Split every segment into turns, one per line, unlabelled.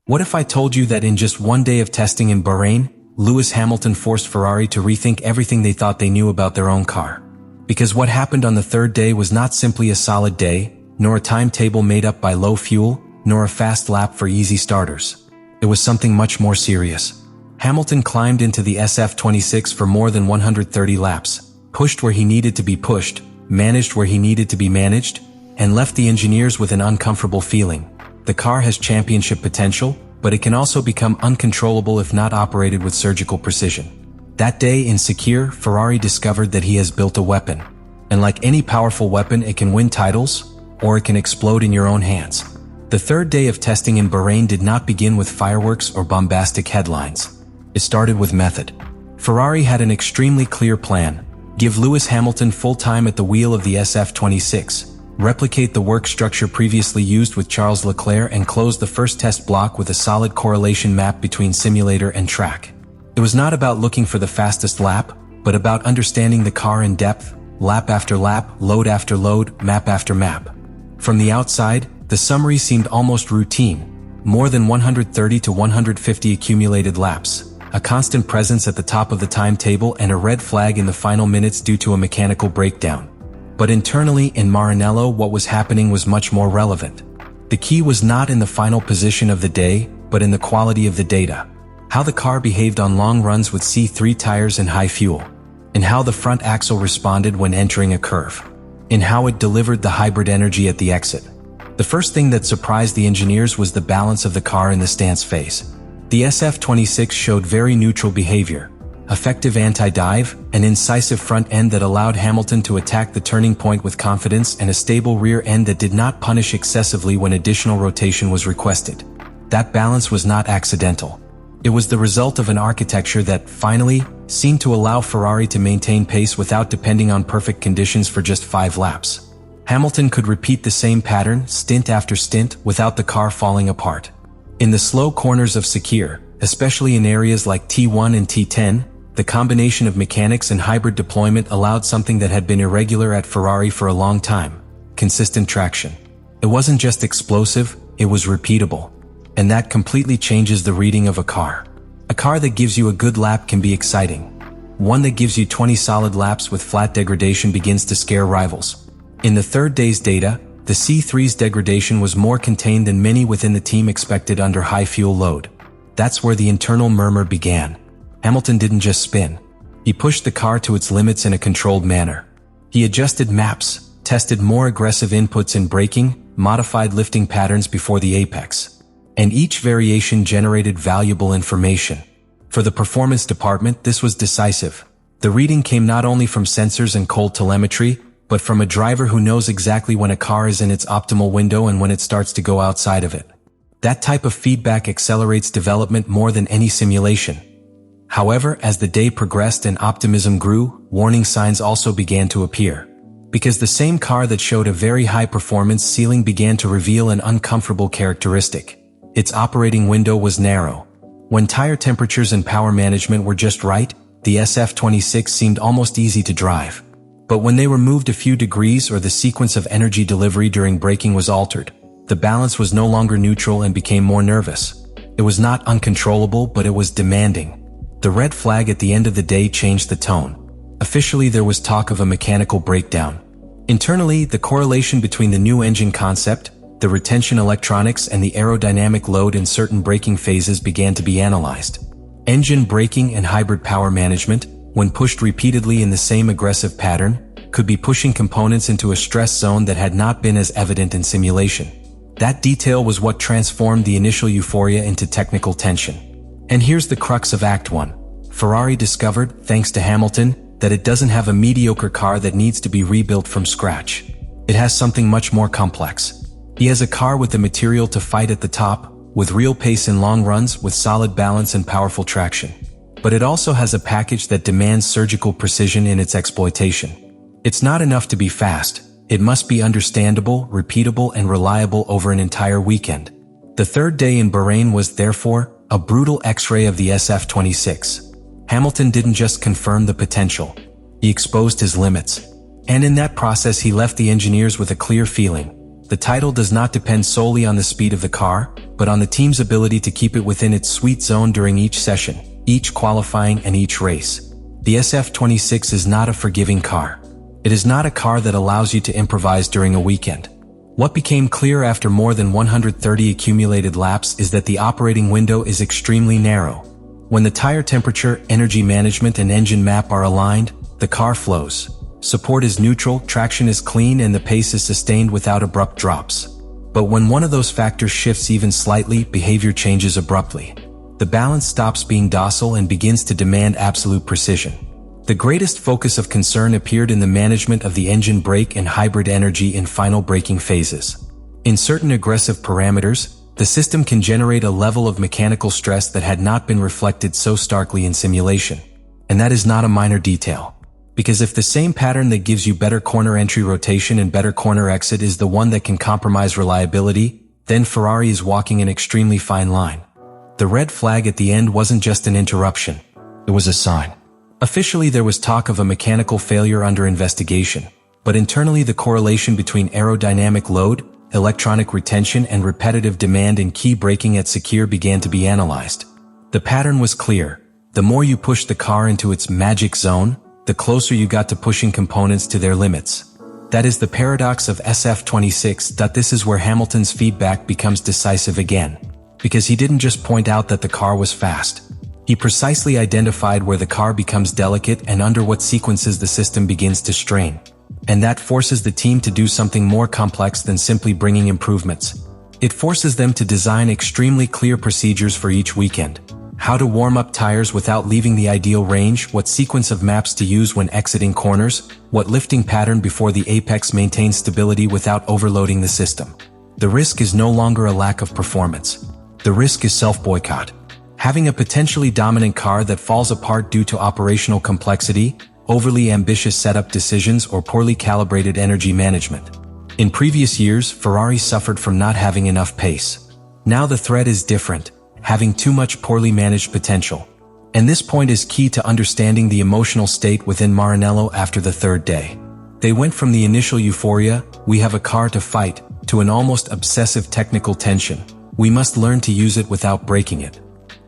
What if I told you that in just one day of testing in Bahrain, Lewis Hamilton forced Ferrari to rethink everything they thought they knew about their own car? Because what happened on the third day was not simply a solid day, nor a timetable made up by low fuel, nor a fast lap for easy starters. It was something much more serious. Hamilton climbed into the SF26 for more than 130 laps, pushed where he needed to be pushed, managed where he needed to be managed, and left the engineers with an uncomfortable feeling. The car has championship potential, but it can also become uncontrollable if not operated with surgical precision. That day in Scuderia, Ferrari discovered that he has built a weapon. And like any powerful weapon, it can win titles, or it can explode in your own hands. The third day of testing in Bahrain did not begin with fireworks or bombastic headlines. It started with method. Ferrari had an extremely clear plan: give Lewis Hamilton full time at the wheel of the SF26, replicate the work structure previously used with Charles Leclerc, and close the first test block with a solid correlation map between simulator and track. It was not about looking for the fastest lap, but about understanding the car in depth, lap after lap, load after load, map after map. From the outside, the summary seemed almost routine: more than 130 to 150 accumulated laps, a constant presence at the top of the timetable, and a red flag in the final minutes due to a mechanical breakdown. But internally in Maranello, what was happening was much more relevant. The key was not in the final position of the day, but in the quality of the data. How the car behaved on long runs with C3 tires and high fuel. In how the front axle responded when entering a curve. In how it delivered the hybrid energy at the exit. The first thing that surprised the engineers was the balance of the car in the stance phase. The SF26 showed very neutral behavior. Effective anti-dive, an incisive front end that allowed Hamilton to attack the turning point with confidence, and a stable rear end that did not punish excessively when additional rotation was requested. That balance was not accidental. It was the result of an architecture that, finally, seemed to allow Ferrari to maintain pace without depending on perfect conditions for just 5 laps. Hamilton could repeat the same pattern, stint after stint, without the car falling apart. In the slow corners of Scuderia, especially in areas like T1 and T10, the combination of mechanics and hybrid deployment allowed something that had been irregular at Ferrari for a long time: consistent traction. It wasn't just explosive, it was repeatable. And that completely changes the reading of a car. A car that gives you a good lap can be exciting. One that gives you 20 solid laps with flat degradation begins to scare rivals. In the third day's data, the C3's degradation was more contained than many within the team expected under high fuel load. That's where the internal murmur began. Hamilton didn't just spin. He pushed the car to its limits in a controlled manner. He adjusted maps, tested more aggressive inputs in braking, modified lifting patterns before the apex. And each variation generated valuable information. For the performance department, this was decisive. The reading came not only from sensors and cold telemetry, but from a driver who knows exactly when a car is in its optimal window and when it starts to go outside of it. That type of feedback accelerates development more than any simulation. However, as the day progressed and optimism grew, warning signs also began to appear. Because the same car that showed a very high performance ceiling began to reveal an uncomfortable characteristic. Its operating window was narrow. When tire temperatures and power management were just right, the SF26 seemed almost easy to drive. But when they were moved a few degrees or the sequence of energy delivery during braking was altered, the balance was no longer neutral and became more nervous. It was not uncontrollable, but it was demanding. The red flag at the end of the day changed the tone. Officially, there was talk of a mechanical breakdown. Internally, the correlation between the new engine concept, the retention electronics, and the aerodynamic load in certain braking phases began to be analyzed. Engine braking and hybrid power management, when pushed repeatedly in the same aggressive pattern, could be pushing components into a stress zone that had not been as evident in simulation. That detail was what transformed the initial euphoria into technical tension. And here's the crux of Act 1. Ferrari discovered, thanks to Hamilton, that it doesn't have a mediocre car that needs to be rebuilt from scratch. It has something much more complex. He has a car with the material to fight at the top, with real pace in long runs, with solid balance and powerful traction. But it also has a package that demands surgical precision in its exploitation. It's not enough to be fast. It must be understandable, repeatable, and reliable over an entire weekend. The third day in Bahrain was, therefore, a brutal X-ray of the SF26. Hamilton didn't just confirm the potential. He exposed his limits. And in that process, he left the engineers with a clear feeling. The title does not depend solely on the speed of the car, but on the team's ability to keep it within its sweet zone during each session, each qualifying and each race. The SF26 is not a forgiving car. It is not a car that allows you to improvise during a weekend. What became clear after more than 130 accumulated laps is that the operating window is extremely narrow. When the tire temperature, energy management, and engine map are aligned, the car flows. Support is neutral, traction is clean, and the pace is sustained without abrupt drops. But when one of those factors shifts even slightly, behavior changes abruptly. The balance stops being docile and begins to demand absolute precision. The greatest focus of concern appeared in the management of the engine brake and hybrid energy in final braking phases. In certain aggressive parameters, the system can generate a level of mechanical stress that had not been reflected so starkly in simulation. And that is not a minor detail. Because if the same pattern that gives you better corner entry rotation and better corner exit is the one that can compromise reliability, then Ferrari is walking an extremely fine line. The red flag at the end wasn't just an interruption. It was a sign. Officially, there was talk of a mechanical failure under investigation, but internally the correlation between aerodynamic load, electronic retention, and repetitive demand in key braking at Secure began to be analyzed. The pattern was clear. The more you pushed the car into its magic zone, the closer you got to pushing components to their limits. That is the paradox of SF26. This is where Hamilton's feedback becomes decisive again. Because he didn't just point out that the car was fast. He precisely identified where the car becomes delicate and under what sequences the system begins to strain. And that forces the team to do something more complex than simply bringing improvements. It forces them to design extremely clear procedures for each weekend. How to warm up tires without leaving the ideal range, what sequence of maps to use when exiting corners, what lifting pattern before the apex maintains stability without overloading the system. The risk is no longer a lack of performance. The risk is self-boycott. Having a potentially dominant car that falls apart due to operational complexity, overly ambitious setup decisions, or poorly calibrated energy management. In previous years, Ferrari suffered from not having enough pace. Now the threat is different. Having too much poorly managed potential. And this point is key to understanding the emotional state within Maranello after the third day. They went from the initial euphoria, we have a car to fight, to an almost obsessive technical tension. We must learn to use it without breaking it.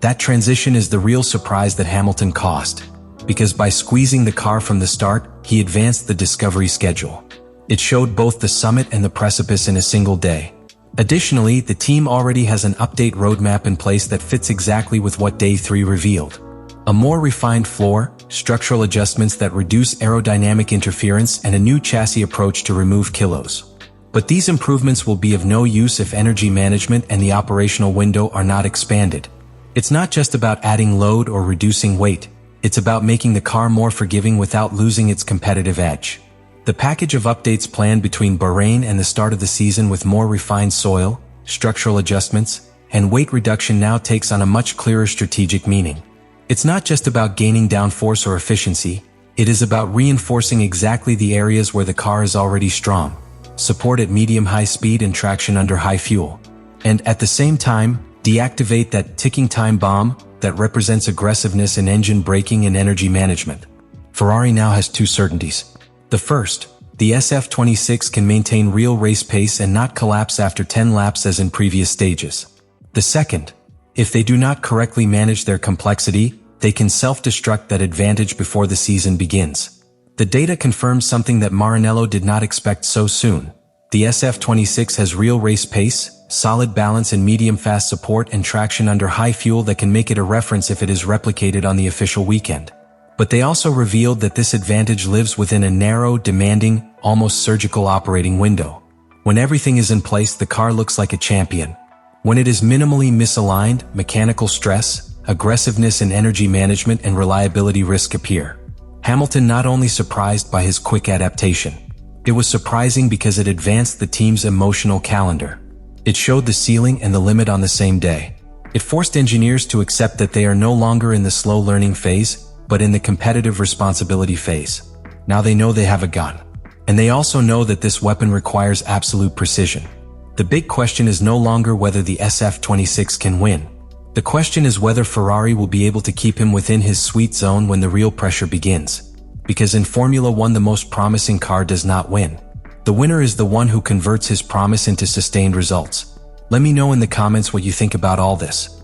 That transition is the real surprise that Hamilton caused. Because by squeezing the car from the start, he advanced the discovery schedule. It showed both the summit and the precipice in a single day. Additionally, the team already has an update roadmap in place that fits exactly with what Day 3 revealed. A more refined floor, structural adjustments that reduce aerodynamic interference, and a new chassis approach to remove kilos. But these improvements will be of no use if energy management and the operational window are not expanded. It's not just about adding load or reducing weight. It's about making the car more forgiving without losing its competitive edge. The package of updates planned between Bahrain and the start of the season with more refined soil, structural adjustments, and weight reduction now takes on a much clearer strategic meaning. It's not just about gaining downforce or efficiency, it is about reinforcing exactly the areas where the car is already strong. Support at medium-high speed and traction under high fuel. And at the same time, deactivate that ticking time bomb that represents aggressiveness in engine braking and energy management. Ferrari now has two certainties. The first, the SF26 can maintain real race pace and not collapse after 10 laps as in previous stages. The second, if they do not correctly manage their complexity, they can self-destruct that advantage before the season begins. The data confirms something that Maranello did not expect so soon. The SF26 has real race pace, solid balance and medium-fast support, and traction under high fuel that can make it a reference if it is replicated on the official weekend. But they also revealed that this advantage lives within a narrow, demanding, almost surgical operating window. When everything is in place, the car looks like a champion. When it is minimally misaligned, mechanical stress, aggressiveness in energy management, and reliability risk appear. Hamilton not only surprised by his quick adaptation. It was surprising because it advanced the team's emotional calendar. It showed the ceiling and the limit on the same day. It forced engineers to accept that they are no longer in the slow learning phase, but in the competitive responsibility phase. Now they know they have a gun. And they also know that this weapon requires absolute precision. The big question is no longer whether the SF26 can win. The question is whether Ferrari will be able to keep him within his sweet zone when the real pressure begins. Because in Formula 1 the most promising car does not win. The winner is the one who converts his promise into sustained results. Let me know in the comments what you think about all this.